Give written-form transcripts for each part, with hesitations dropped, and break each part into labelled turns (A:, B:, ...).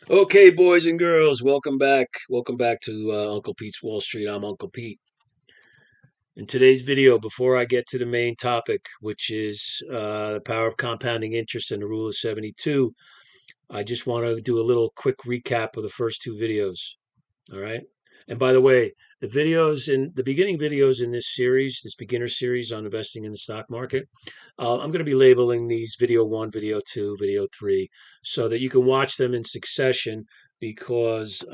A: Okay, boys and girls, welcome back. Welcome back to Uncle Pete's Wall Street. I'm Uncle Pete. In today's video, before I get to the main topic, which is the power of compounding interest and the rule of 72, I just want to do a little quick recap of the first two videos. All right. And by the way, the beginning videos in this series, this beginner series on investing in the stock market, I'm going to be labeling these video one, video two, video three, so that you can watch them in succession because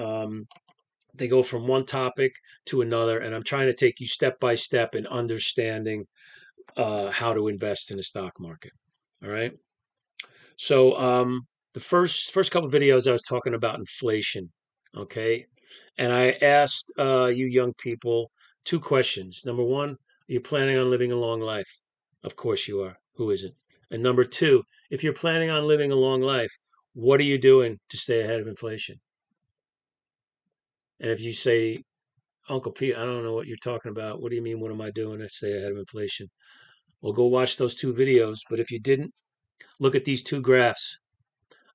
A: they go from one topic to another. And I'm trying to take you step by step in understanding how to invest in the stock market. All right. So the first couple of videos I was talking about inflation. Okay, and I asked you young people two questions. Number one, are you planning on living a long life? Of course you are. Who isn't? And number two, if you're planning on living a long life, what are you doing to stay ahead of inflation? And if you say, Uncle Pete, I don't know what you're talking about. What do you mean? What am I doing to stay ahead of inflation? Well, go watch those two videos. But if you didn't, look at these two graphs.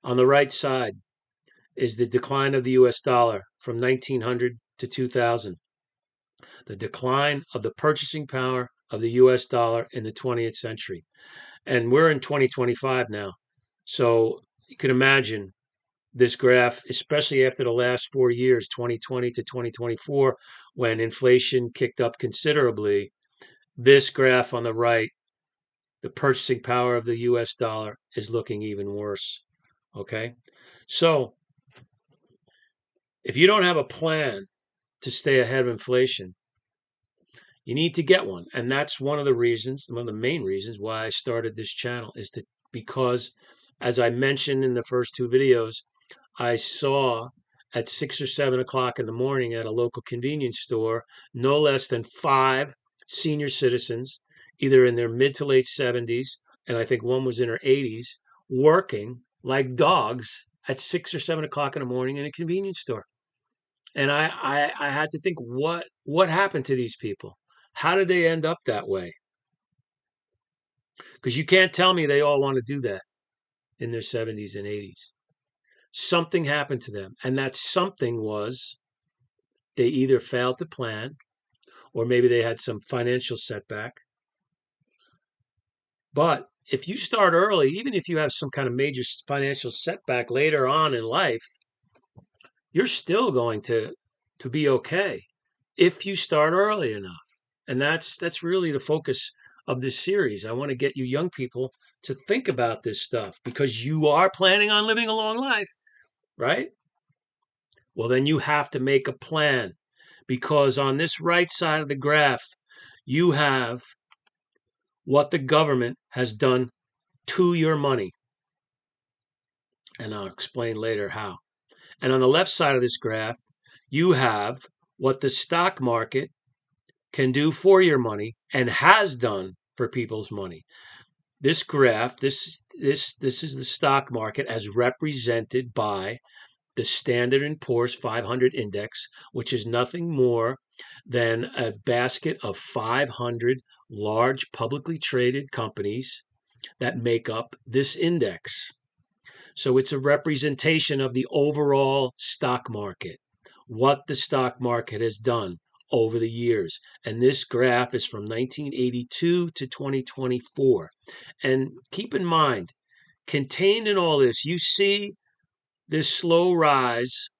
A: On the right side is the decline of the US dollar from 1900 to 2000, the decline of the purchasing power of the US dollar in the 20th century. And we're in 2025 now. So you can imagine this graph, especially after the last 4 years, 2020 to 2024, when inflation kicked up considerably. This graph on the right, the purchasing power of the US dollar is looking even worse. Okay. So if you don't have a plan to stay ahead of inflation, you need to get one. And that's one of the reasons, one of the main reasons why I started this channel is because as I mentioned in the first two videos, I saw at 6 or 7 o'clock in the morning at a local convenience store, no less than five senior citizens, either in their mid to late 70s, and I think one was in her 80s, working like dogs at 6 or 7 o'clock in the morning in a convenience store. And I had to think, what happened to these people? How did they end up that way? Because you can't tell me they all want to do that in their 70s and 80s. Something happened to them. And that something was they either failed to plan or maybe they had some financial setback. But if you start early, even if you have some kind of major financial setback later on in life, you're still going to be okay if you start early enough. And that's really the focus of this series. I want to get you young people to think about this stuff because you are planning on living a long life, right? Well, then you have to make a plan because on this right side of the graph, you have what the government has done to your money. And I'll explain later how. And on the left side of this graph, you have what the stock market can do for your money and has done for people's money. This graph, this is the stock market as represented by the Standard and Poor's 500 index, which is nothing more than a basket of 500 large publicly traded companies that make up this index. So it's a representation of the overall stock market, what the stock market has done over the years. And this graph is from 1982 to 2024. And keep in mind, contained in all this, you see this slow rise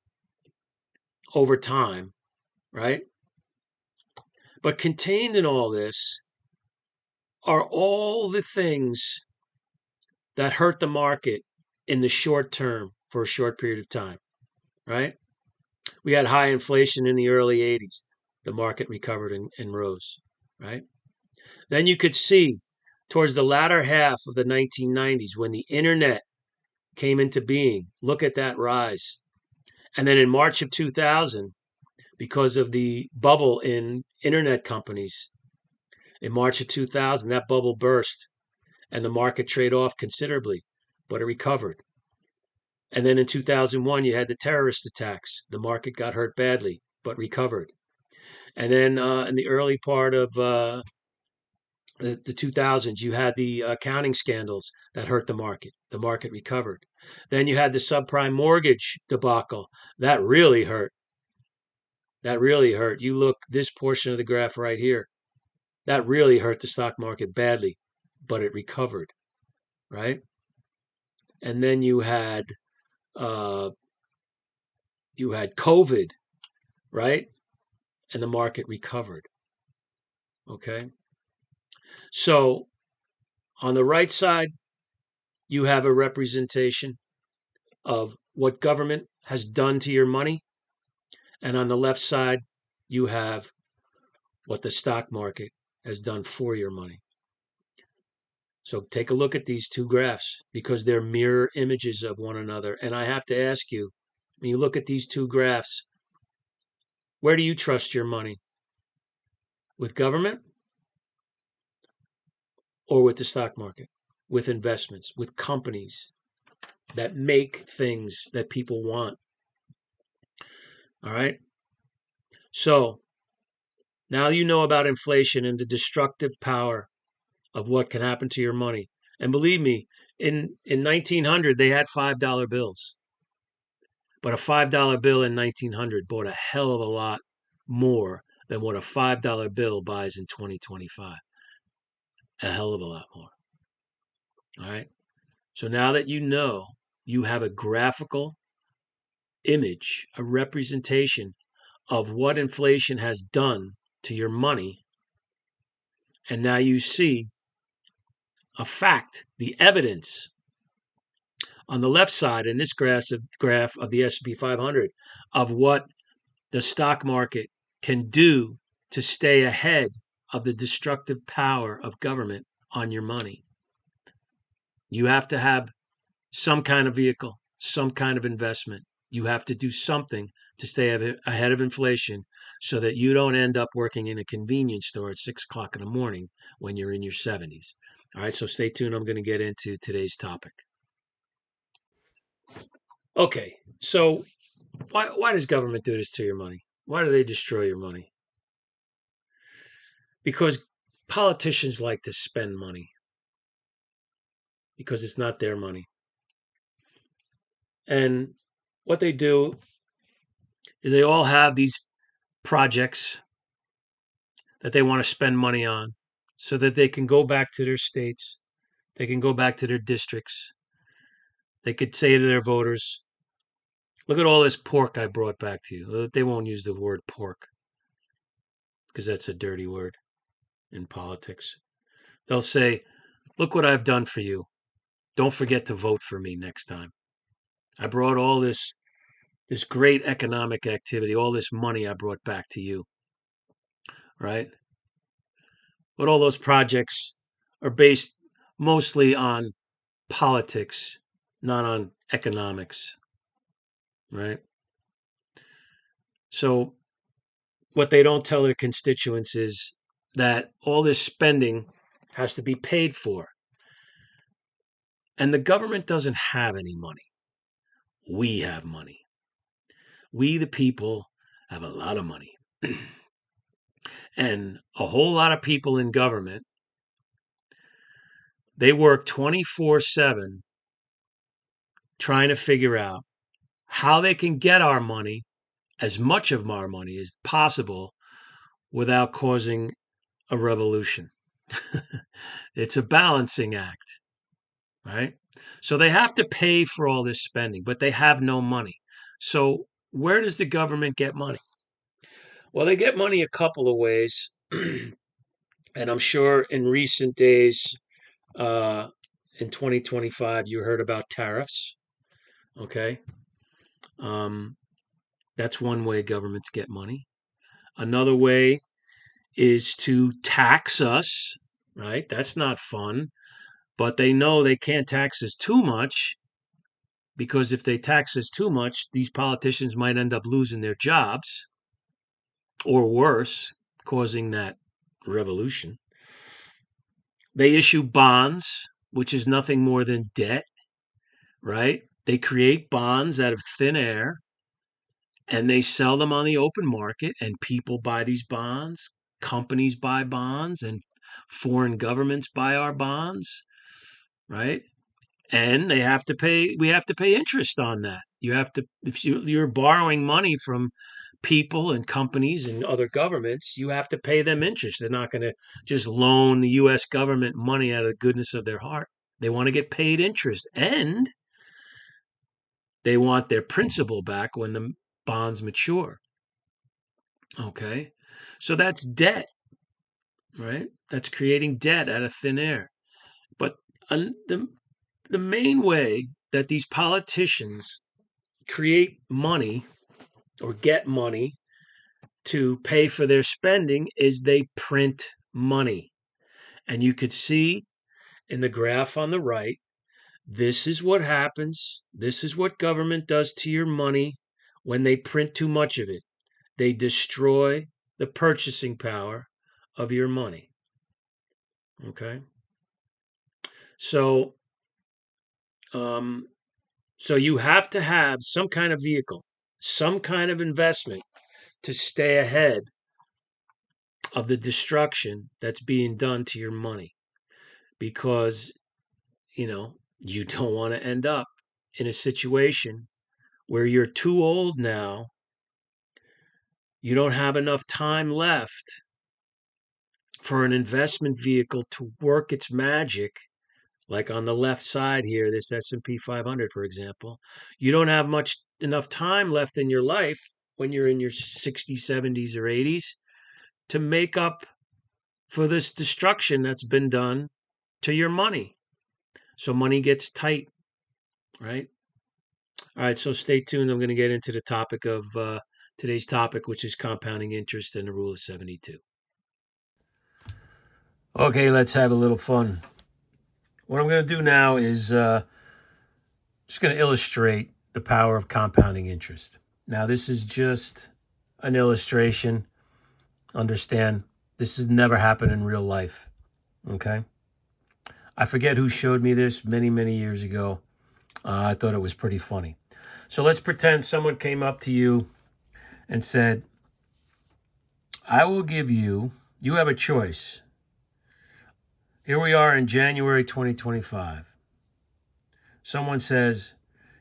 A: over time, right? But contained in all this are all the things that hurt the market in the short term for a short period of time, right? We had high inflation in the early 80s. The market recovered and rose, right? Then you could see towards the latter half of the 1990s when the internet came into being. Look at that rise. And then in March of 2000, because of the bubble in internet companies, in March of 2000, that bubble burst and the market traded off considerably, but it recovered. And then in 2001, you had the terrorist attacks. The market got hurt badly, but recovered. And then in the early part of The 2000s, you had the accounting scandals that hurt the market. The market recovered. Then you had the subprime mortgage debacle. That really hurt. That really hurt. You look this portion of the graph right here. That really hurt the stock market badly, but it recovered, right? And then uh, you had COVID, right? And the market recovered. Okay. So on the right side, you have a representation of what government has done to your money. And on the left side, you have what the stock market has done for your money. So take a look at these two graphs because they're mirror images of one another. And I have to ask you, when you look at these two graphs, where do you trust your money? With government or with the stock market? With investments, with companies that make things that people want. All right. So now you know about inflation and the destructive power of what can happen to your money. And believe me, in 1900, they had $5 bills. But a $5 bill in 1900 bought a hell of a lot more than what a $5 bill buys in 2025. A hell of a lot more. All right. So now that you know, you have a graphical image, a representation of what inflation has done to your money. And now you see a fact, the evidence on the left side in this graph of the S&P 500 of what the stock market can do to stay ahead of the destructive power of government on your money. You have to have some kind of vehicle, some kind of investment. You have to do something to stay ahead of inflation so that you don't end up working in a convenience store at 6 o'clock in the morning when you're in your 70s. All right, so stay tuned. I'm going to get into today's topic. Okay, so why does government do this to your money? Why do they destroy your money? Because politicians like to spend money because it's not their money. And what they do is they all have these projects that they want to spend money on so that they can go back to their states, they can go back to their districts. They could say to their voters, look at all this pork I brought back to you. They won't use the word pork because that's a dirty word in politics. They'll say, look what I've done for you. Don't forget to vote for me next time. I brought all this great economic activity, all this money I brought back to you, right? But all those projects are based mostly on politics, not on economics, right? So what they don't tell their constituents is that all this spending has to be paid for. And the government doesn't have any money. We have money. We, the people, have a lot of money. And a whole lot of people in government, they work 24/7 trying to figure out how they can get our money, as much of our money as possible, without causing a revolution. It's a balancing act, right? So they have to pay for all this spending, but they have no money. So where does the government get money? Well, they get money a couple of ways. And I'm sure in recent days, uh, in 2025, you heard about tariffs. Okay. Um, that's one way governments get money. Another way is to tax us, right? That's not fun. But they know they can't tax us too much because if they tax us too much, these politicians might end up losing their jobs or worse, causing that revolution. They issue bonds, which is nothing more than debt, right? They create bonds out of thin air and they sell them on the open market, and people buy these bonds, companies buy bonds, and foreign governments buy our bonds, right? And they have to pay. We have to pay interest on that. You have to, if you're borrowing money from people and companies and other governments, you have to pay them interest. They're not going to just loan the U.S. government money out of the goodness of their heart. They want to get paid interest, and they want their principal back when the bonds mature. Okay, so that's debt, right? That's creating debt out of thin air. But the main way that these politicians create money or get money to pay for their spending is they print money. And you could see in the graph on the right, this is what happens. This is what government does to your money when they print too much of it. They destroy the purchasing power of your money. Okay? So, um, so you have to have some kind of vehicle, some kind of investment to stay ahead of the destruction that's being done to your money, because you don't want to end up in a situation where you're too old now, you don't have enough time left for an investment vehicle to work its magic, like on the left side here, this S&P 500, for example. You don't have much enough time left in your life when you're in your 60s, 70s, or 80s to make up for this destruction that's been done to your money. So money gets tight, right? All right, so stay tuned. I'm going to get into the topic of today's topic, which is compounding interest and the rule of 72. Okay, let's have a little fun. What I'm going to do now is just going to illustrate the power of compounding interest. Now, this is just an illustration. Understand, this has never happened in real life, okay? I forget who showed me this many, many years ago. I thought it was pretty funny. So let's pretend someone came up to you and said, I will give you have a choice. Here we are in January 2025. Someone says,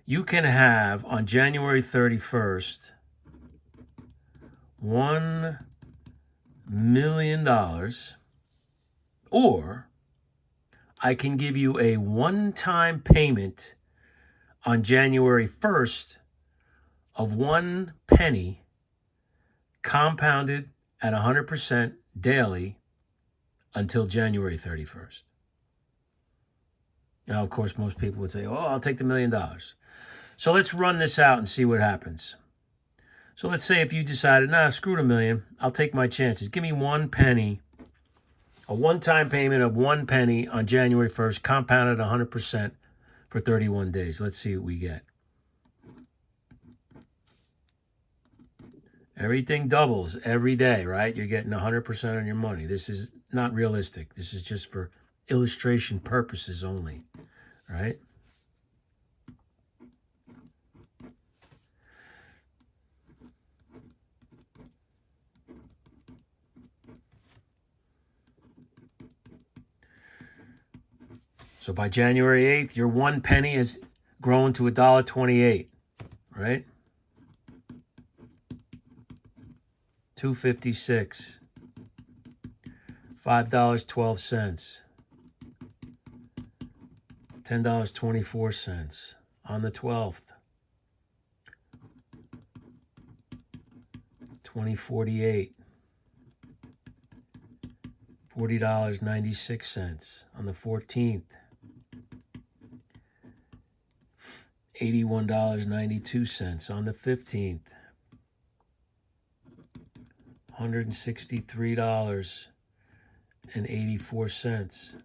A: you can have on January 31st $1 million, or I can give you a one-time payment on January 1st of 1 penny compounded at 100% daily until January 31st. Now, of course, most people would say, oh, I'll take the $1 million. So let's run this out and see what happens. So let's say if you decided, nah, screw the million, I'll take my chances. Give me 1 penny, a one-time payment of 1 penny on January 1st, compounded 100% for 31 days. Let's see what we get. Everything doubles every day, right? You're getting 100% on your money. This is not realistic. This is just for illustration purposes only, right? So by January 8th, your 1 penny has grown to $1.28, right? $2.56, $5.12, $10.24 on the 12th, $20.48, $40.96 on the 14th, $81.92 on the 15th, $163.84.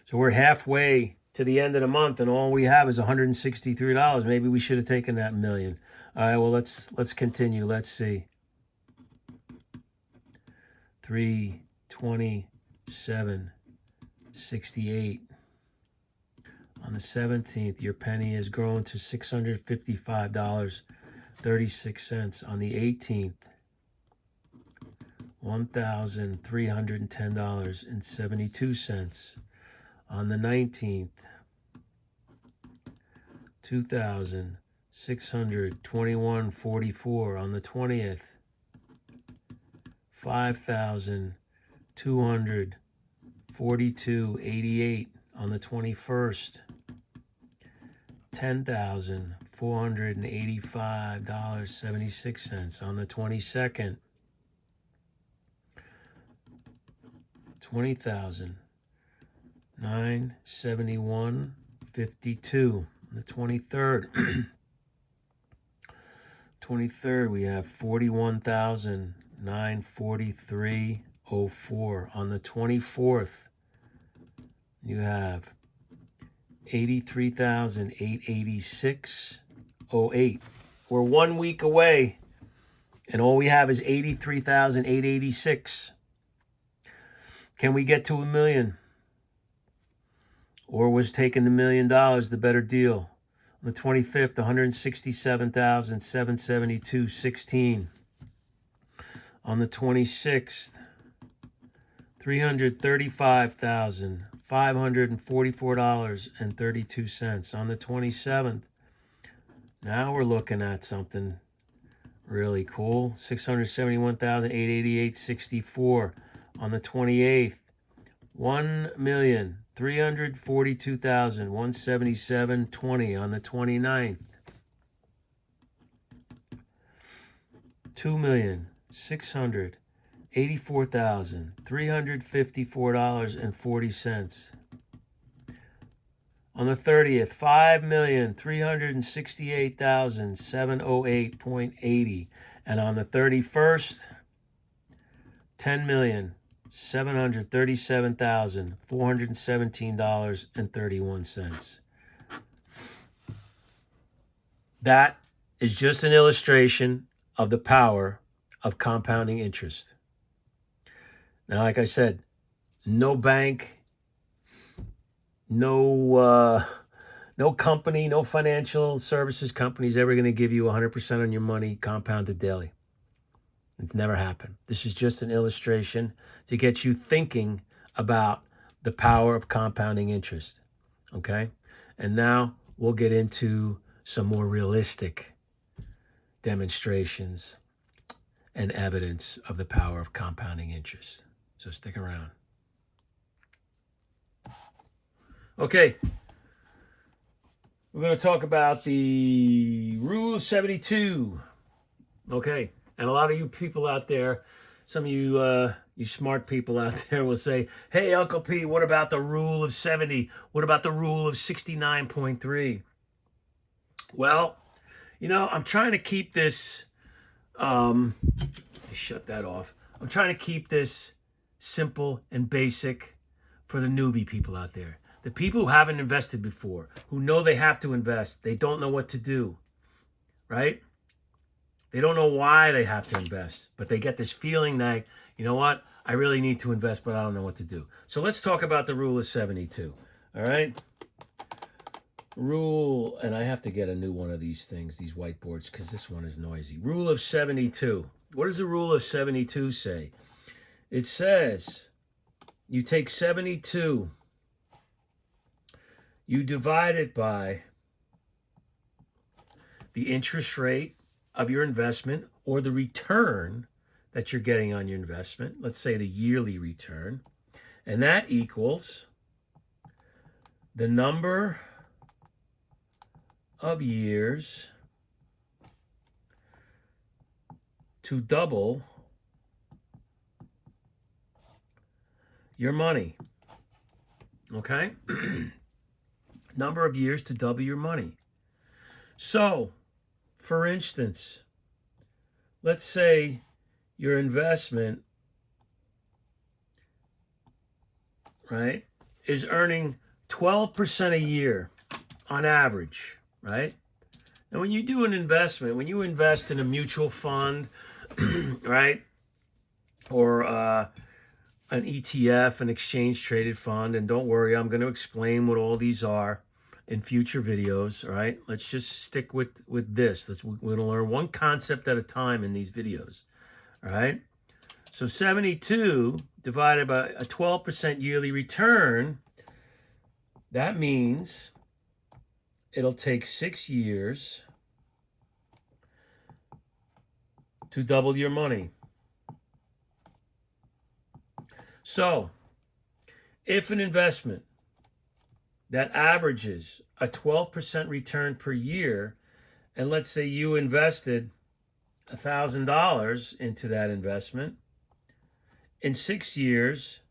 A: So we're halfway to the end of the month, and all we have is $163. Maybe we should have taken that $1 million. All right, well, let's continue. Let's see. 327.68. On the 17th, your penny has grown to $655.36. On the 18th, $1,310.72. On the 19th, $2,621.44. On the 20th, $5,242.88. On the 21st, $10,485.76. On the 22nd, $20,971.52. On the 23rd, we have $41,943.04. On the 24th, you have $83,886.08. We're 1 week away, and all we have is $83,886. Can we get to $1 million? Or was taking the $1 million the better deal? On the 25th, $167,772.16. On the 26th, $335,544.32. On the 27th, now we're looking at something really cool. $671,888.64. On the 28th, $1,342,177.20. On the 29th, $2,684,354.40. On the 30th, $5,368,708.80. And on the 31st, $10,737,417.31. That is just an illustration of the power of compounding interest. Now, like I said, no bank, no company, no financial services company is ever going to give you 100% on your money compounded daily. It's never happened. This is just an illustration to get you thinking about the power of compounding interest. Okay? And now we'll get into some more realistic demonstrations and evidence of the power of compounding interest. So stick around. Okay. We're going to talk about the Rule of 72. Okay. And a lot of you people out there, some of you smart people out there will say, hey, Uncle P, what about the Rule of 70? What about the Rule of 69.3? Well, I'm trying to keep this, shut that off. I'm trying to keep this simple and basic for the newbie people out there. The people who haven't invested before, who know they have to invest, they don't know what to do, right? They don't know why they have to invest, but they get this feeling that, you know what, I really need to invest, but I don't know what to do. So let's talk about the Rule of 72, all right? Rule, and I have to get a new one of these things, these whiteboards, because this one is noisy. Rule of 72. What does the Rule of 72 say? It says you take 72, you divide it by the interest rate of your investment or the return that you're getting on your investment. Let's say the yearly return. And that equals the number of years to double your money. Okay? Number of years to double your money. So, for instance, let's say your investment, right, is earning 12% a year on average, right? And when you do an investment, when you invest in a mutual fund, right, or an ETF, an exchange traded fund, and don't worry, I'm going to explain what all these are in future videos, all right? Let's just stick with this. We're going to learn one concept at a time in these videos, all right? So 72 divided by a 12% yearly return, that means it'll take 6 years to double your money. So if an investment that averages a 12% return per year, and let's say you invested $1,000 into that investment, in 6 years,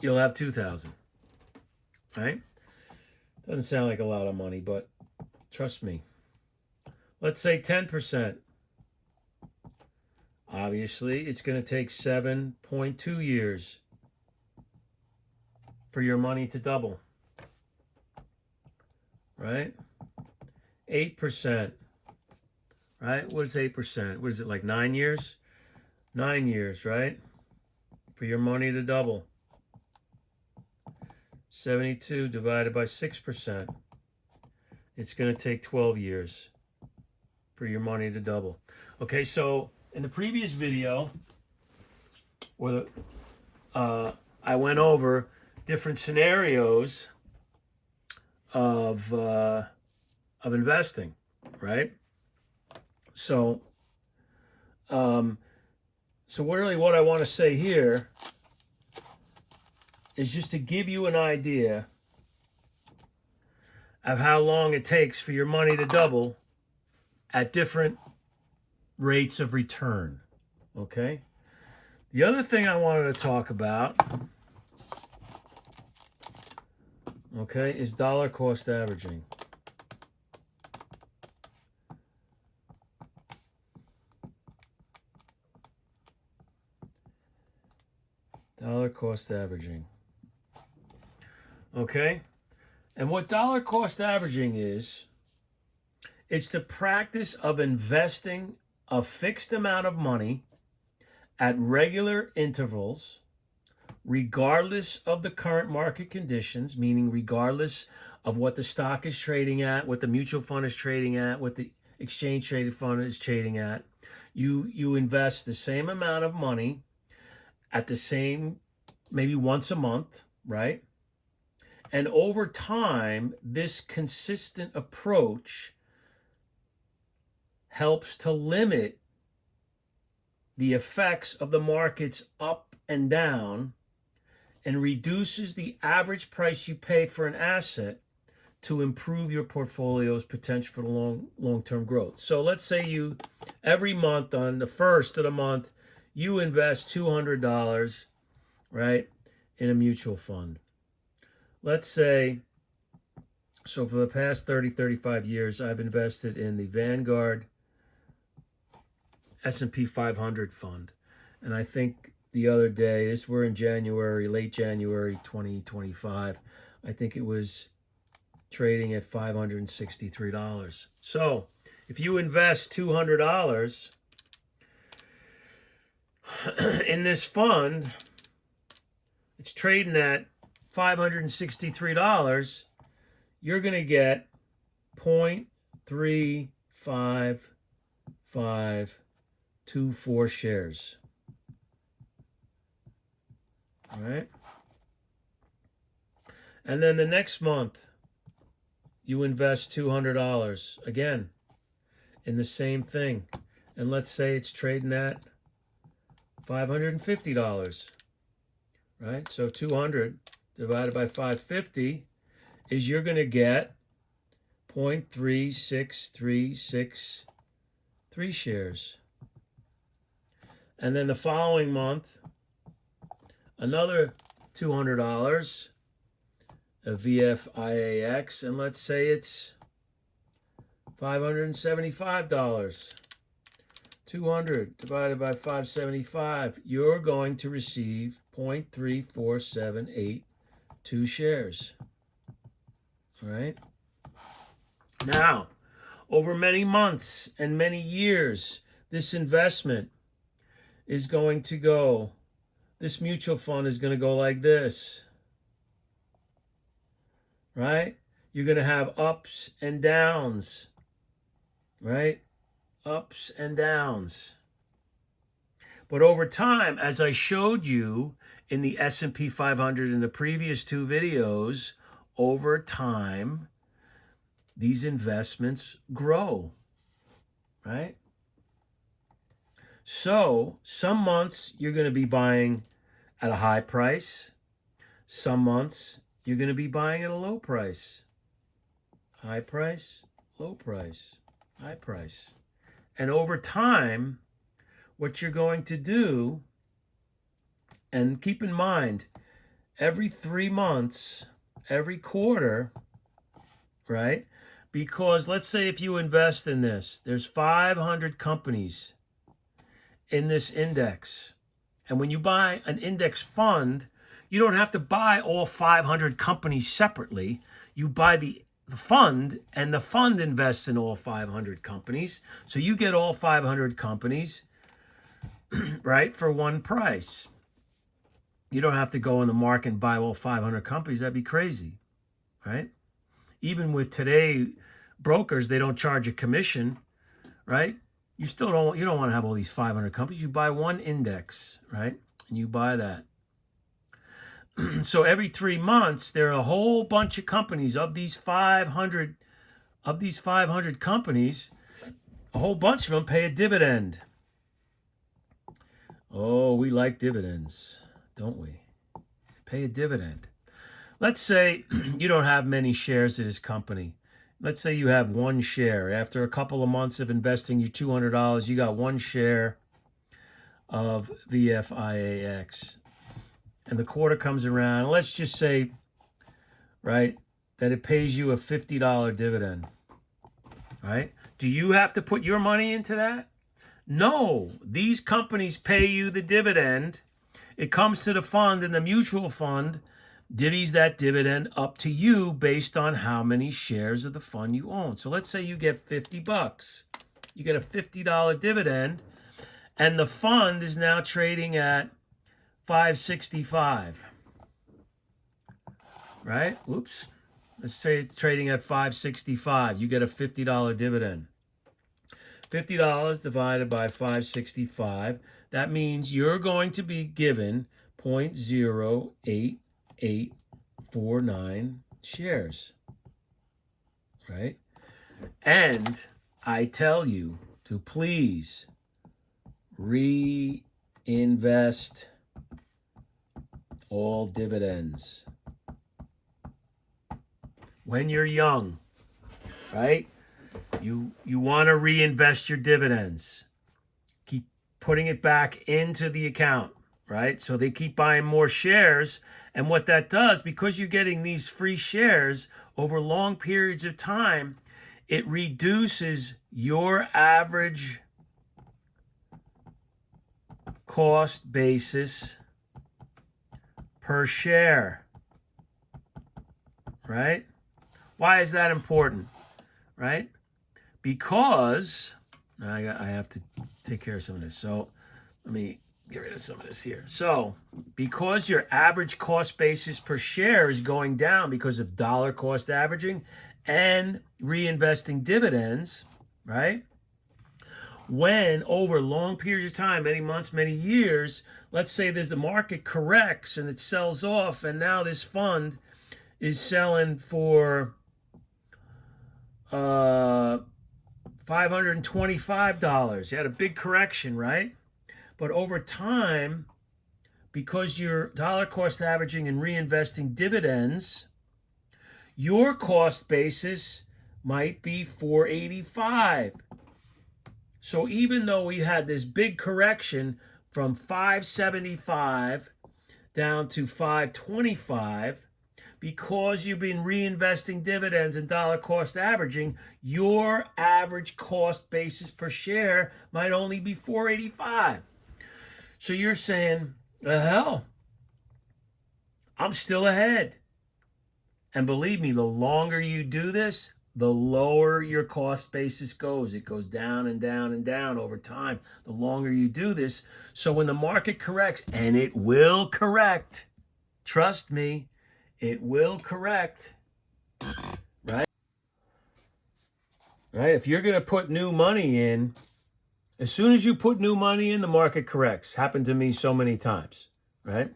A: you'll have 2,000, right? Doesn't sound like a lot of money, but trust me. Let's say 10%. Obviously, it's going to take 7.2 years for your money to double, right? 8%, right? What is 8%? What is it, like 9 years? 9 years, right? For your money to double. 72 divided by 6%. It's going to take 12 years for your money to double. Okay, so in the previous video, where I went over different scenarios of investing, right? So, really, what I want to say here is just to give you an idea of how long it takes for your money to double at different rates of return. Okay? The other thing I wanted to talk about, okay, is dollar cost averaging. Dollar cost averaging. Okay? And what dollar cost averaging is, it's the practice of investing a fixed amount of money at regular intervals, regardless of the current market conditions, meaning regardless of what the stock is trading at, what the mutual fund is trading at, what the exchange traded fund is trading at. You invest the same amount of money at the same, maybe once a month, right? And over time, this consistent approach helps to limit the effects of the markets up and down and reduces the average price you pay for an asset to improve your portfolio's potential for long-term growth. So let's say you, every month on the first of the month, you invest $200, right, in a mutual fund. Let's say, so for the past 30, 35 years, I've invested in the Vanguard S&P 500 fund. And I think the other day, we're in January, late January 2025, I think it was trading at $563. So if you invest $200 in this fund, it's trading at $563, you're going to get 0.35524 shares. All right. And then the next month, you invest $200 again in the same thing. And let's say it's trading at $550. Right? So 200 divided by 550 is you're going to get 0.363363 shares. And then the following month, another $200 of VFIAX, and let's say it's $575. 200 divided by 575, you're going to receive 0.34782 shares. All right? Now, over many months and many years, this investment is going to go, this mutual fund is going to go like this. Right? You're going to have ups and downs. Right? Ups and downs. But over time, as I showed you in the S&P 500 in the previous two videos, over time, these investments grow, right? So some months you're going to be buying at a high price. Some months you're going to be buying at a low price. High price, low price, high price. And over time, what you're going to do, and keep in mind, every 3 months, every quarter, right? Because let's say if you invest in this, there's 500 companies in this index. And when you buy an index fund, you don't have to buy all 500 companies separately. You buy the fund, and the fund invests in all 500 companies. So you get all 500 companies, right, for one price. You don't have to go in the market and buy all 500 companies. That'd be crazy, right? Even with today brokers, they don't charge a commission, right? You don't want to have all these 500 companies. You buy one index, right? And you buy that. So every 3 months, there are a whole bunch of companies of these 500 companies. A whole bunch of them pay a dividend. Oh, we like dividends, don't we? Pay a dividend. Let's say you don't have many shares of this company. Let's say you have one share. After a couple of months of investing your $200, you got one share of VFIAX. And the quarter comes around. Let's just say, right, that it pays you a $50 dividend, right? Do you have to put your money into that? No. These companies pay you the dividend. It comes to the fund, and the mutual fund divvies that dividend up to you based on how many shares of the fund you own. So let's say you get $50. You get a $50 dividend, and the fund is now trading at $5.65, right? Oops. Let's say it's trading at $5.65. You get a $50 dividend. $50 divided by 565. That means you're going to be given 0.08849 shares, right? And I tell you to please reinvest all dividends when you're young, right? You want to reinvest your dividends. Keep putting it back into the account, right? So they keep buying more shares. And what that does, because you're getting these free shares over long periods of time, it reduces your average cost basis per share, right? Why is that important, right? Because I have to take care of some of this. So let me get rid of some of this here. So because your average cost basis per share is going down because of dollar cost averaging and reinvesting dividends, right? When over long periods of time, many months, many years, let's say there's the market corrects and it sells off, and now this fund is selling for $525. You had a big correction, right? But over time, because you're dollar cost averaging and reinvesting dividends, your cost basis might be $485. So even though we had this big correction from $575 down to $525, because you've been reinvesting dividends and dollar cost averaging, your average cost basis per share might only be $485. So you're saying, the hell, I'm still ahead. And believe me, the longer you do this, the lower your cost basis goes. It goes down and down and down over time, the longer you do this. So when the market corrects, and it will correct, trust me, it will correct, right? Right? If you're going to put new money in, As soon as you put new money in, the market corrects. Happened to me so many times, right?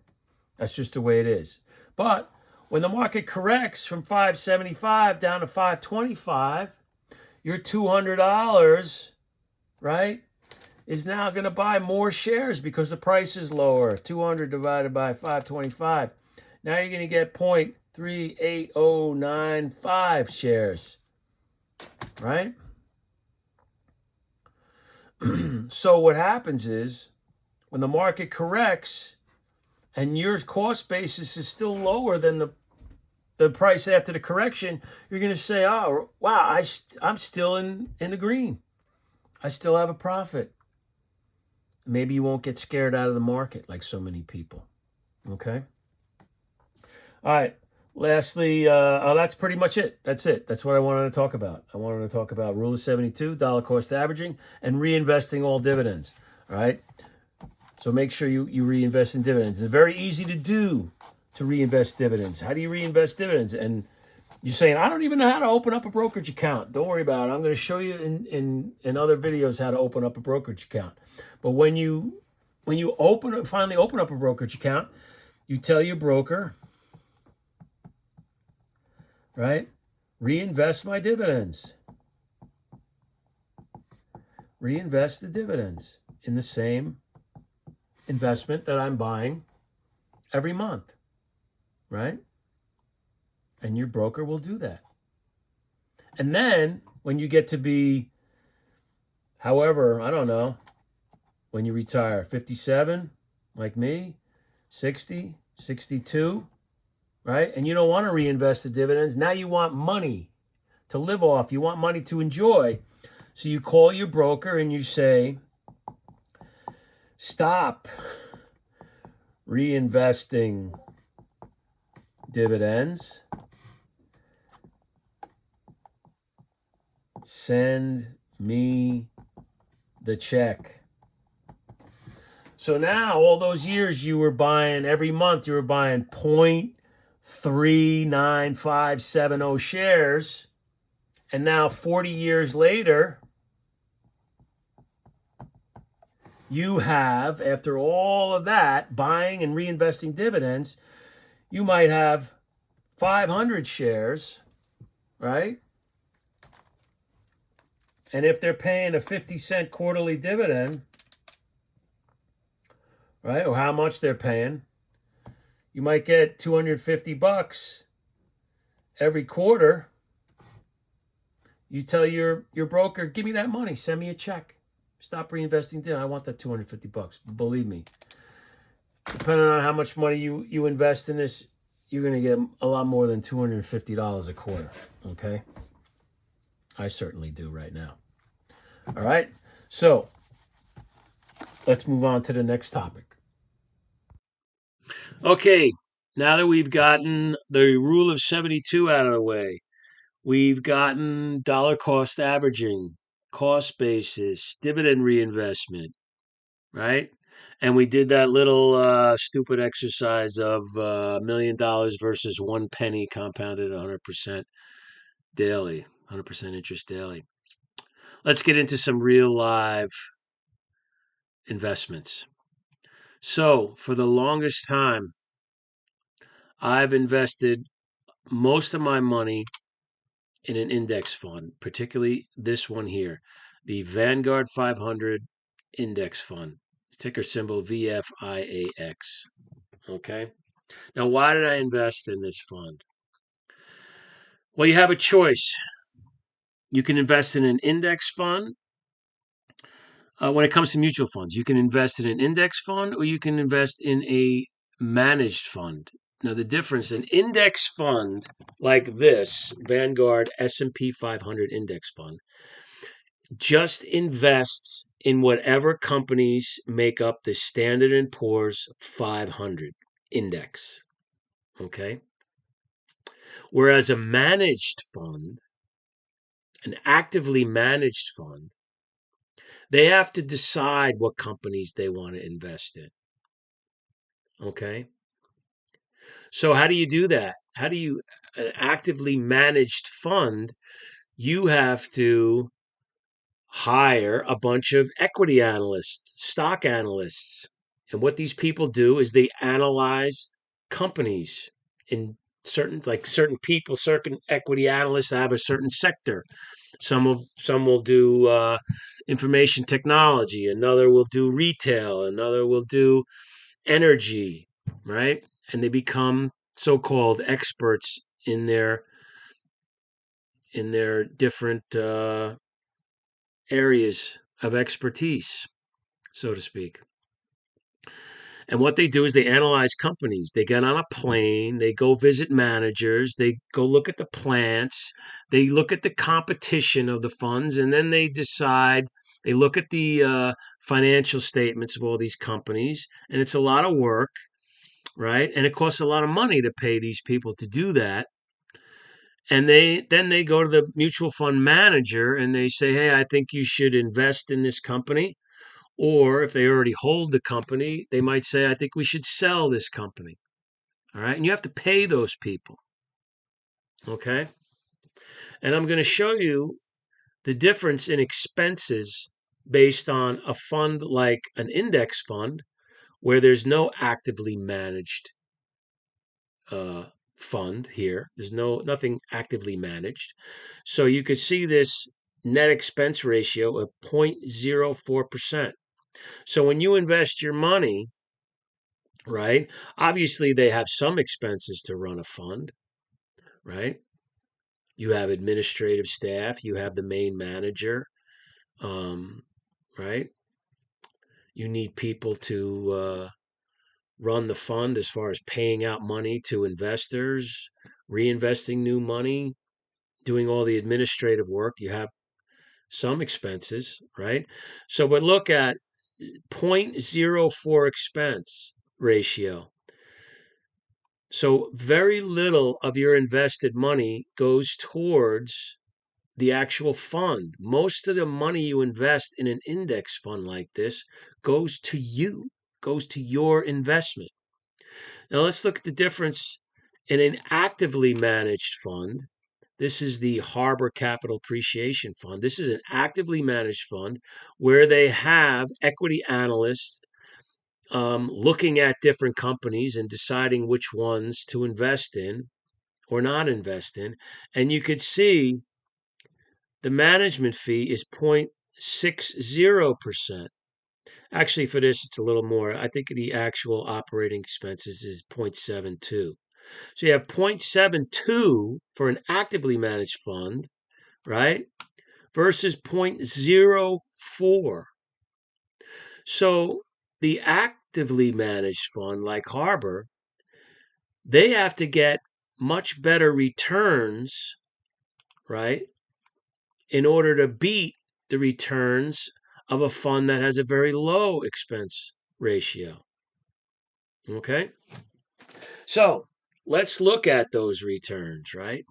A: That's just the way it is. But when the market corrects from 575 down to 525, your $200, right, is now going to buy more shares because the price is lower. 200 divided by 525. Now you're going to get 0.38095 shares, right? So what happens is when the market corrects and your cost basis is still lower than the price after the correction, you're going to say, oh, wow, I'm still in the green. I still have a profit. Maybe you won't get scared out of the market like so many people. Okay? All right. Lastly, that's pretty much it. That's it. That's what I wanted to talk about. I wanted to talk about Rule of 72, dollar cost averaging, and reinvesting all dividends. All right? So make sure you reinvest in dividends. They're very easy to do to reinvest dividends. How do you reinvest dividends? And you're saying, I don't even know how to open up a brokerage account. Don't worry about it. I'm going to show you in other videos how to open up a brokerage account. But when you finally open up a brokerage account, you tell your broker, right? Reinvest my dividends. Reinvest the dividends in the same investment that I'm buying every month, right? And your broker will do that. And then when you get to be, however, I don't know, when you retire, 57, like me, 60, 62, right? And you don't want to reinvest the dividends. Now you want money to live off. You want money to enjoy. So you call your broker and you say, stop reinvesting dividends. Send me the check. So now, all those years you were buying, every month you were buying 0.39570 shares. And now 40 years later, you have, after all of that, buying and reinvesting dividends, you might have 500 shares, right? And if they're paying a 50-cent quarterly dividend, right, or how much they're paying, you might get $250 every quarter. You tell your broker, give me that money, send me a check. Stop reinvesting. I want that $250. Believe me. Depending on how much money you invest in this, you're going to get a lot more than $250 a quarter. Okay? I certainly do right now. All right? So, let's move on to the next topic. Okay. Now that we've gotten the rule of 72 out of the way, we've gotten dollar cost averaging, cost basis, dividend reinvestment, right? And we did that little stupid exercise of $1 million versus 1 penny compounded 100% daily, 100% interest daily. Let's get into some real live investments. So, for the longest time, I've invested most of my money in an index fund, particularly this one here, the Vanguard 500 Index Fund, ticker symbol VFIAX. Okay. Now, why did I invest in this fund? Well, you have a choice. You can invest in an index fund. When it comes to mutual funds, you can invest in an index fund or you can invest in a managed fund. Now, the difference, an index fund like this, Vanguard S&P 500 Index Fund, just invests in whatever companies make up the Standard & Poor's 500 index. Okay? Whereas a managed fund, an actively managed fund, they have to decide what companies they want to invest in. Okay? So how do you do that? How do you, an actively managed fund, you have to hire a bunch of equity analysts, stock analysts. And what these people do is they analyze companies in certain people, certain equity analysts have a certain sector. Some will do information technology, another will do retail, another will do energy, right? And they become so-called experts in their different areas of expertise, so to speak. And what they do is they analyze companies. They get on a plane, they go visit managers, they go look at the plants, they look at the competition of the funds, and then they decide. They look at the financial statements of all these companies, and it's a lot of work, right? And it costs a lot of money to pay these people to do that. And they go to the mutual fund manager and they say, "Hey, I think you should invest in this company." Or if they already hold the company, they might say, "I think we should sell this company." All right. And you have to pay those people. Okay. And I'm going to show you the difference in expenses based on a fund like an index fund where there's no actively managed uh, fund here. There's nothing actively managed. So you could see this net expense ratio of 0.04%. So when you invest your money, right? Obviously, they have some expenses to run a fund, right? You have administrative staff, you have the main manager, um, right? You need people to run the fund as far as paying out money to investors, reinvesting new money, doing all the administrative work. You have some expenses, right? So, but look at 0.04 expense ratio. So very little of your invested money goes towards the actual fund. Most of the money you invest in an index fund like this goes to you, goes to your investment. Now let's look at the difference in an actively managed fund. This is the Harbor Capital Appreciation Fund. This is an actively managed fund where they have equity analysts looking at different companies and deciding which ones to invest in or not invest in. And you could see the management fee is 0.60%. Actually, for this, it's a little more. I think the actual operating expenses is 0.72. So you have 0.72 for an actively managed fund, right? Versus 0.04. So the actively managed fund, like Harbor, they have to get much better returns, right, in order to beat the returns of a fund that has a very low expense ratio. Okay? So let's look at those returns, right?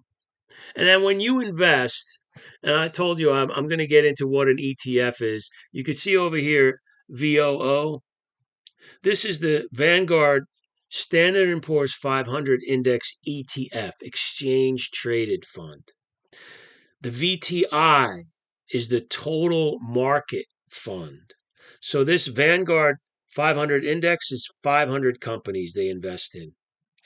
A: And then when you invest, and I told you I'm going to get into what an ETF is. You can see over here, VOO. This is the Vanguard Standard & Poor's 500 Index ETF, Exchange Traded Fund. The VTI is the total market fund. So this Vanguard 500 index is 500 companies they invest in.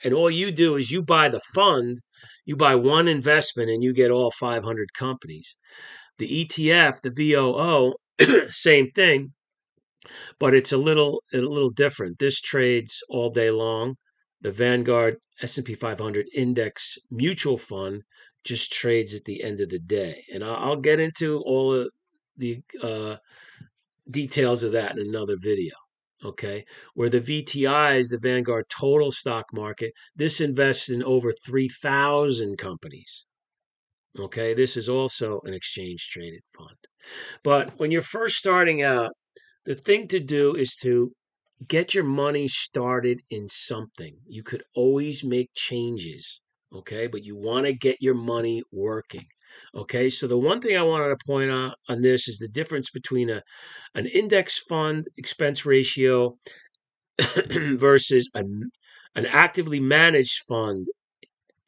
A: And all you do is you buy the fund, you buy one investment and you get all 500 companies. The ETF, the VOO, same thing, but it's a little different. This trades all day long. The Vanguard S&P 500 Index Mutual Fund just trades at the end of the day, and I'll get into all of the details of that in another video. Okay, where the VTI is the Vanguard Total Stock Market. This invests in over 3,000 companies. Okay, this is also an exchange traded fund. But when you're first starting out, the thing to do is to get your money started in something. You could always make changes, okay? But you want to get your money working, okay? So the one thing I wanted to point out on this is the difference between an index fund expense ratio versus an actively managed fund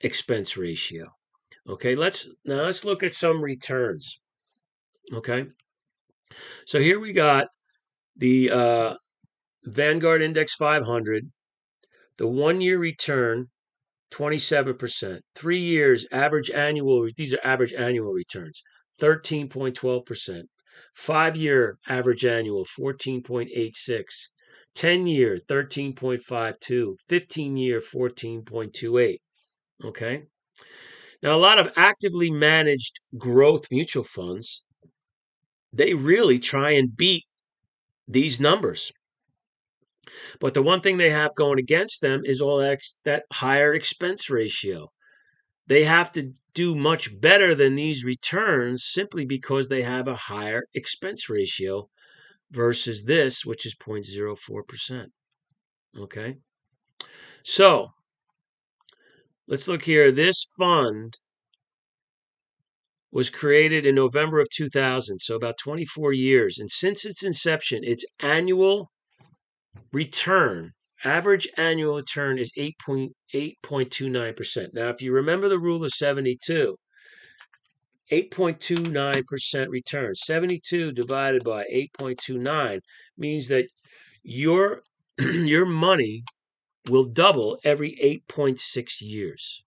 A: expense ratio. Okay, let's look at some returns. Okay. So here we got the Vanguard Index 500, the 1 year return, 27%. 3 years average annual, these are average annual returns, 13.12%. 5 year average annual, 14.86. 10 year, 13.52. 15 year, 14.28. Okay. Now, a lot of actively managed growth mutual funds, they really try and beat these numbers. But the one thing they have going against them is all that higher expense ratio. They have to do much better than these returns simply because they have a higher expense ratio versus this, which is 0.04%. Okay. So let's look here. This fund was created in November of 2000, so about 24 years. And since its inception, its annual return, average annual return is 8.29%. Now, if you remember the rule of 72, 8.29% return, 72 divided by 8.29 means that your your money will double every 8.6 years.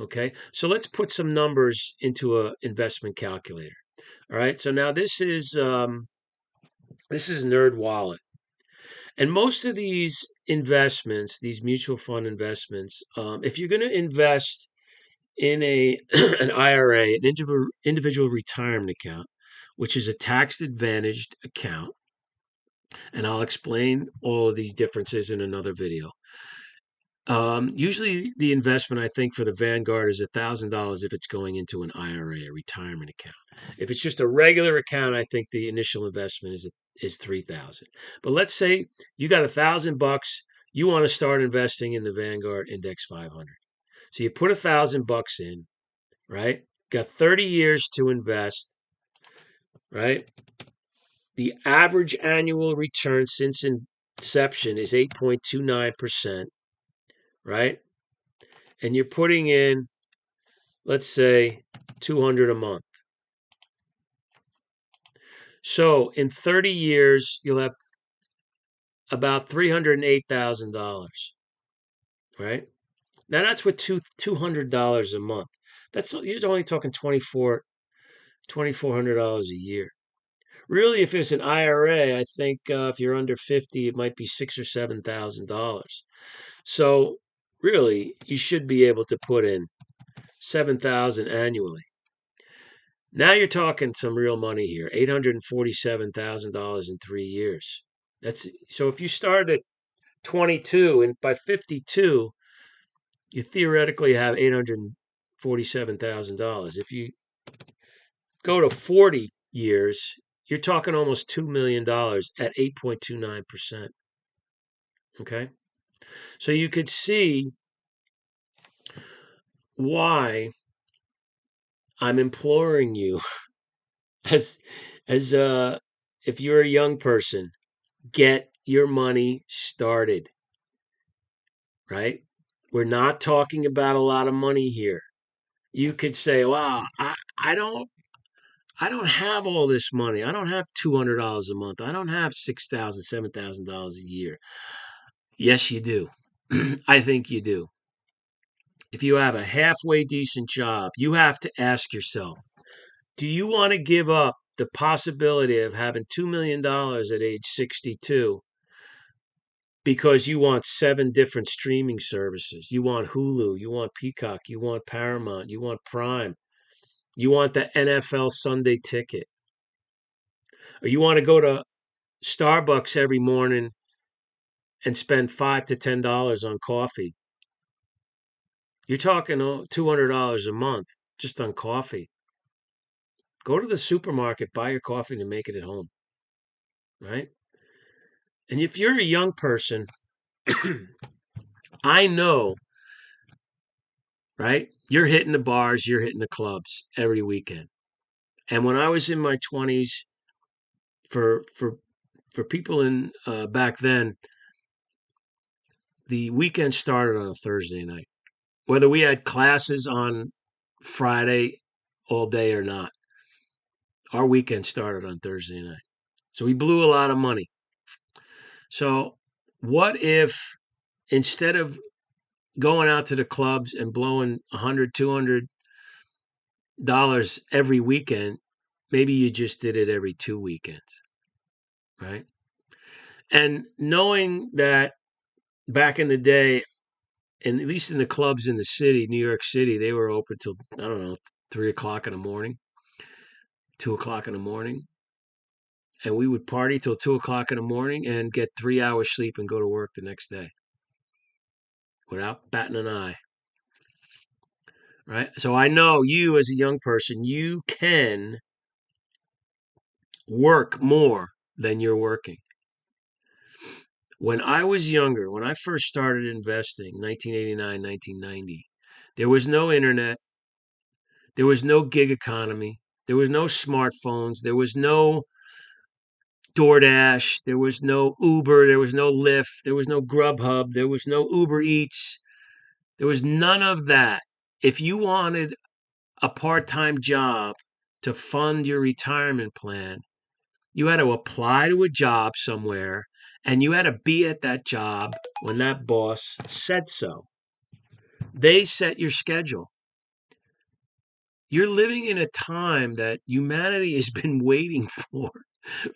A: Okay, so let's put some numbers into a investment calculator. All right, so now this is Nerd Wallet, and most of these investments, these mutual fund investments, if you're going to invest in a an IRA, an individual retirement account, which is a tax advantaged account, and I'll explain all of these differences in another video. Usually, the investment I think for the Vanguard is $1,000 if it's going into an IRA, a retirement account. If it's just a regular account, I think the initial investment is 3,000. But let's say you got $1,000, you want to start investing in the Vanguard Index 500. So you put $1,000 in, right? Got 30 years to invest, right? The average annual return since inception is 8.29%, right? And you're putting in, let's say, 200 a month. So in 30 years, you'll have about $308,000, right? Now that's with $200 a month. You're only talking $2,400 a year. Really, if it's an IRA, I think if you're under 50, it might be $6,000 or $7,000. So really, you should be able to put in $7,000 annually. Now you're talking some real money here, $847,000 in 3 years. That's so if you start at 22 and by 52, you theoretically have $847,000. If you go to 40 years, you're talking almost $2 million at 8.29%. Okay. So you could see why I'm imploring you as as if you're a young person, get your money started, right? We're not talking about a lot of money here. You could say, "Wow, I don't I don't have all this money. I don't have $200 a month. I don't have $6,000, $7,000 a year." Yes, you do. I think you do. If you have a halfway decent job, you have to ask yourself, do you want to give up the possibility of having $2 million at age 62 because you want 7 different streaming services? You want Hulu, you want Peacock, you want Paramount, you want Prime, you want the NFL Sunday ticket, or you want to go to Starbucks every morning and spend $5 to $10 on coffee. You're talking $200 a month just on coffee. Go to the supermarket, buy your coffee, and make it at home, right? And if you're a young person, I know, right? You're hitting the bars, you're hitting the clubs every weekend. And when I was in my 20s, for for for people in back then, the weekend started on a Thursday night, whether we had classes on Friday all day or not. Our weekend started on Thursday night. So we blew a lot of money. So what if instead of going out to the clubs and blowing $100, $200 every weekend, maybe you just did it every 2 weekends, right? And knowing that back in the day, and at least in the clubs in the city, New York City, they were open till, I don't know, 3 o'clock in the morning, 2 o'clock in the morning. And we would party till 2 o'clock in the morning and get 3 hours sleep and go to work the next day without batting an eye. Right. So I know you as a young person, you can work more than you're working. When I was younger, when I first started investing, 1989, 1990, there was no internet. There was no gig economy. There was no smartphones. There was no DoorDash. There was no Uber. There was no Lyft. There was no Grubhub. There was no Uber Eats. There was none of that. If you wanted a part-time job to fund your retirement plan, you had to apply to a job somewhere and you had to be at that job when that boss said so. They set your schedule. You're living in a time that humanity has been waiting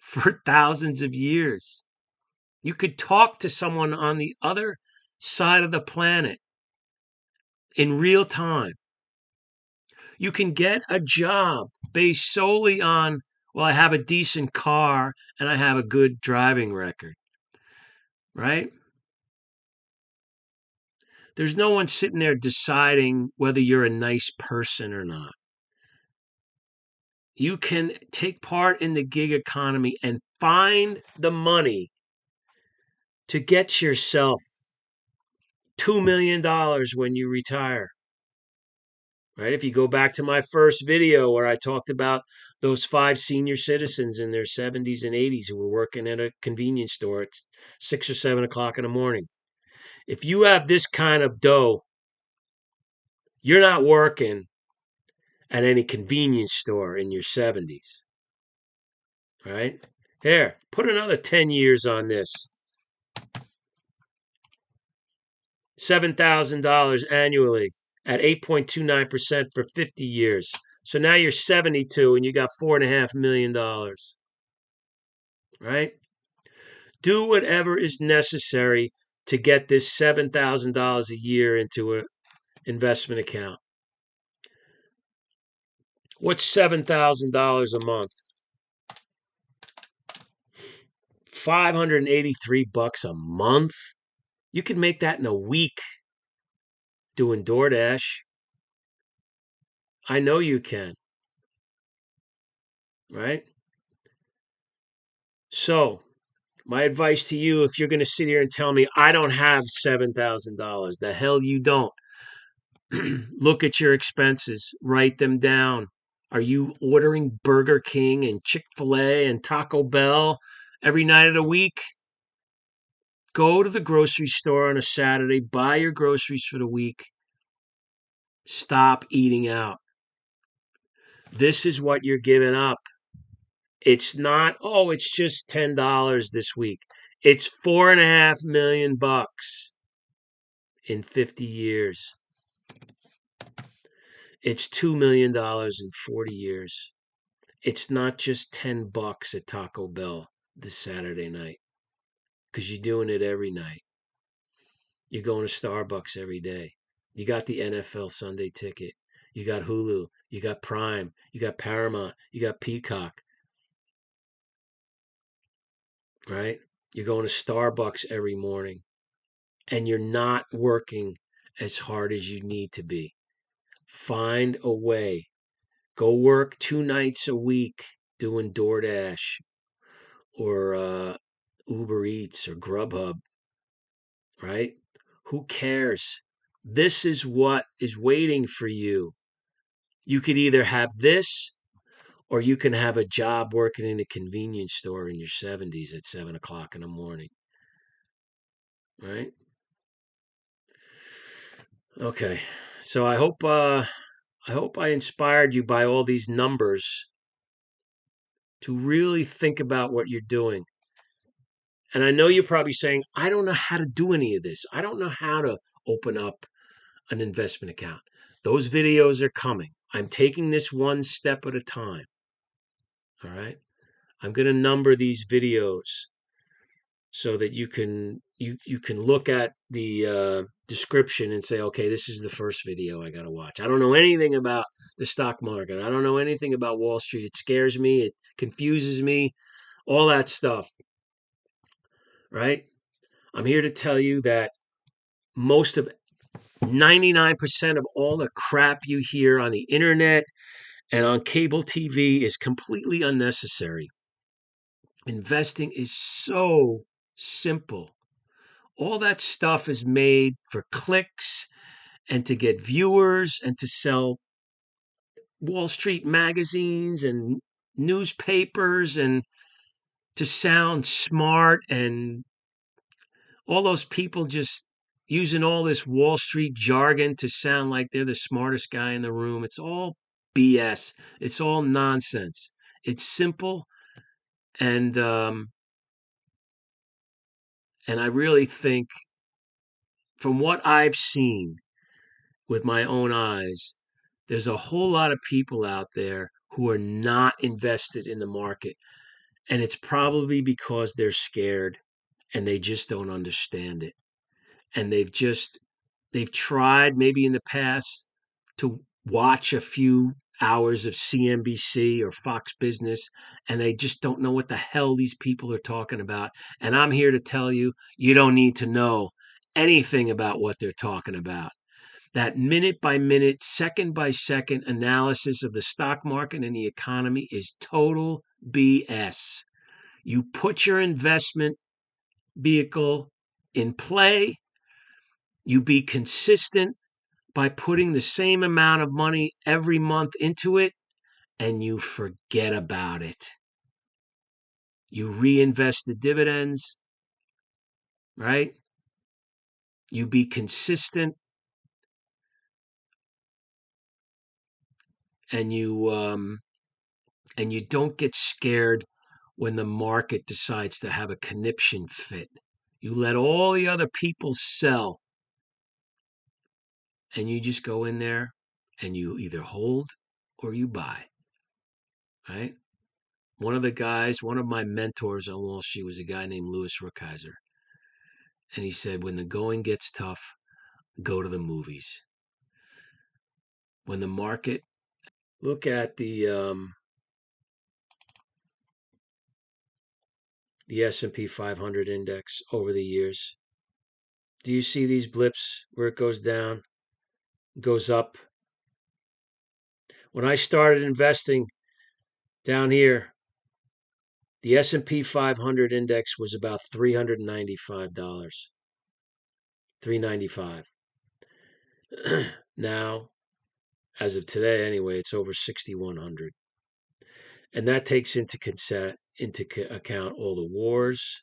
A: for thousands of years. You could talk to someone on the other side of the planet in real time. You can get a job based solely on, well, I have a decent car and I have a good driving record, right? There's no one sitting there deciding whether you're a nice person or not. You can take part in the gig economy and find the money to get yourself $2 million when you retire. Right? If you go back to my first video where I talked about those 5 senior citizens in their 70s and 80s who were working at a convenience store at 6 or 7 o'clock in the morning. If you have this kind of dough, you're not working at any convenience store in your 70s. Right? Here, put another 10 years on this. $7,000 annually at 8.29% for 50 years. So now you're 72 and you got $4.5 million. Right? Do whatever is necessary to get this $7,000 a year into an investment account. What's $7,000 a month? $583 a month. You could make that in a week doing DoorDash. I know you can. Right? So, my advice to you, if you're going to sit here and tell me I don't have $7,000, the hell you don't. Look at your expenses, write them down. Are you ordering Burger King and Chick-fil-A and Taco Bell every night of the week? Go to the grocery store on a Saturday, buy your groceries for the week. Stop eating out. This is what you're giving up. It's not, oh, it's just $10 this week. It's $4.5 million in 50 years. It's $2 million in 40 years. It's not just $10 at Taco Bell this Saturday night because you're doing it every night. You're going to Starbucks every day. You got the NFL Sunday ticket. You got Hulu. You got Prime. You got Paramount. You got Peacock. Right? You're going to Starbucks every morning. And you're not working as hard as you need to be. Find a way. Go work 2 nights a week doing DoorDash or Uber Eats or Grubhub, right? Who cares? This is what is waiting for you. You could either have this or you can have a job working in a convenience store in your 70s at 7 o'clock in the morning, right? Okay. So I hope I inspired you by all these numbers to really think about what you're doing. And I know you're probably saying, I don't know how to do any of this. I don't know how to open up an investment account. Those videos are coming. I'm taking this one step at a time. All right. I'm going to number these videos so that you can look at the description and say, okay, this is the first video I got to watch. I don't know anything about the stock market. I don't know anything about Wall Street. It scares me. It confuses me. All that stuff. Right. I'm here to tell you that most of 99% of all the crap you hear on the internet and on cable TV is completely unnecessary. Investing is so simple. All that stuff is made for clicks and to get viewers and to sell Wall Street magazines and newspapers and to sound smart, and all those people just using all this Wall Street jargon to sound like they're the smartest guy in the room. It's all BS. It's all nonsense. It's simple, and I really think, from what I've seen with my own eyes, there's a whole lot of people out there who are not invested in the market, and it's probably because they're scared and they just don't understand it, and they've tried maybe in the past to watch a few hours of CNBC or Fox Business, and they just don't know what the hell these people are talking about. And I'm here to tell you, you don't need to know anything about what they're talking about. That minute by minute, second by second analysis of the stock market and the economy is total BS. You put your investment vehicle in play, you be consistent by putting the same amount of money every month into it, and you forget about it. You reinvest the dividends, right? You be consistent, and you don't get scared when the market decides to have a conniption fit. You let all the other people sell, and you just go in there and you either hold or you buy, right? One of my mentors on Wall Street was a guy named Louis Rookheiser. And he said, when the going gets tough, go to the movies. When the market, look at the S&P 500 index over the years. Do you see these blips where it goes down, goes up? When I started investing down here, the S&P 500 index was about $395. $395. Now, as of today anyway, it's over 6,100. And that takes into account all the wars,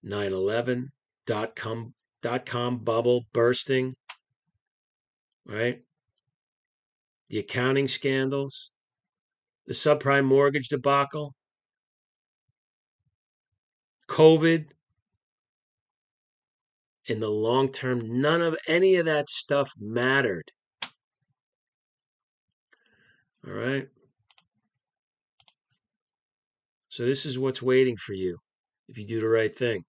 A: 9/11, dot com bubble bursting, right? The accounting scandals, the subprime mortgage debacle, COVID. In the long term, none of any of that stuff mattered. All right. So this is what's waiting for you if you do the right thing.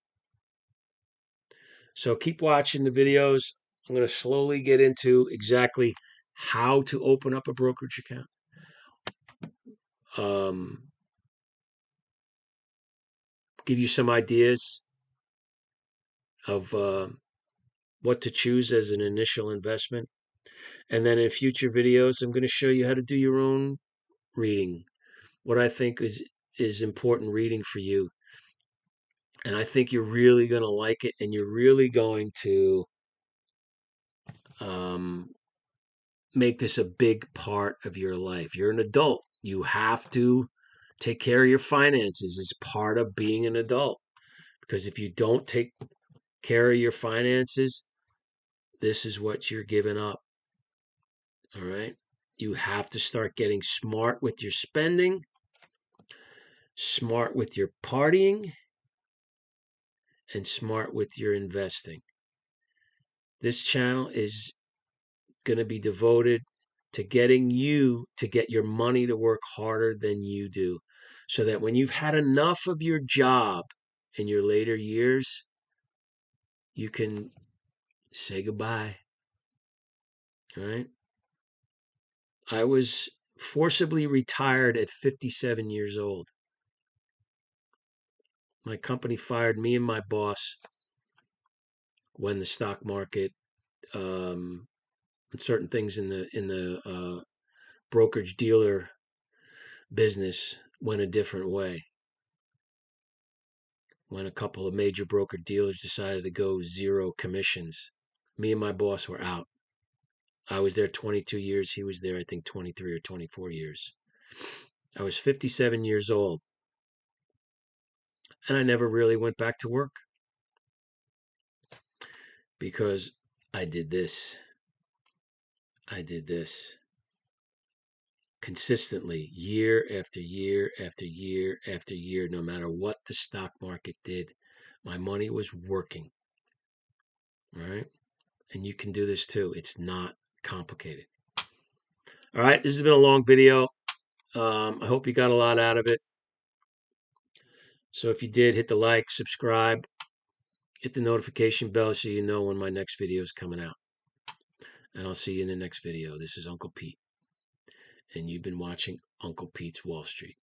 A: So keep watching the videos. I'm going to slowly get into exactly how to open up a brokerage account. Give you some ideas of what to choose as an initial investment. And then in future videos, I'm going to show you how to do your own reading, what I think is important reading for you. And I think you're really going to like it, and you're really going to make this a big part of your life. You're an adult. You have to take care of your finances. It's part of being an adult. Because if you don't take care of your finances, this is what you're giving up. All right. You have to start getting smart with your spending. Smart with your partying and smart with your investing. This channel is going to be devoted to getting you to get your money to work harder than you do, so that when you've had enough of your job in your later years, you can say goodbye. All right. I was forcibly retired at 57 years old. My company fired me and my boss when the stock market and certain things in the brokerage dealer business went a different way. When a couple of major broker dealers decided to go zero commissions, me and my boss were out. I was there 22 years. He was there, I think, 23 or 24 years. I was 57 years old, and I never really went back to work because I did this. I did this consistently, year after year after year after year, no matter what the stock market did. My money was working. All right. And you can do this too. It's not complicated. All right. This has been a long video. I hope you got a lot out of it. So if you did, hit the like, subscribe, hit the notification bell so you know when my next video is coming out. And I'll see you in the next video. This is Uncle Pete, and you've been watching Uncle Pete's Wall Street.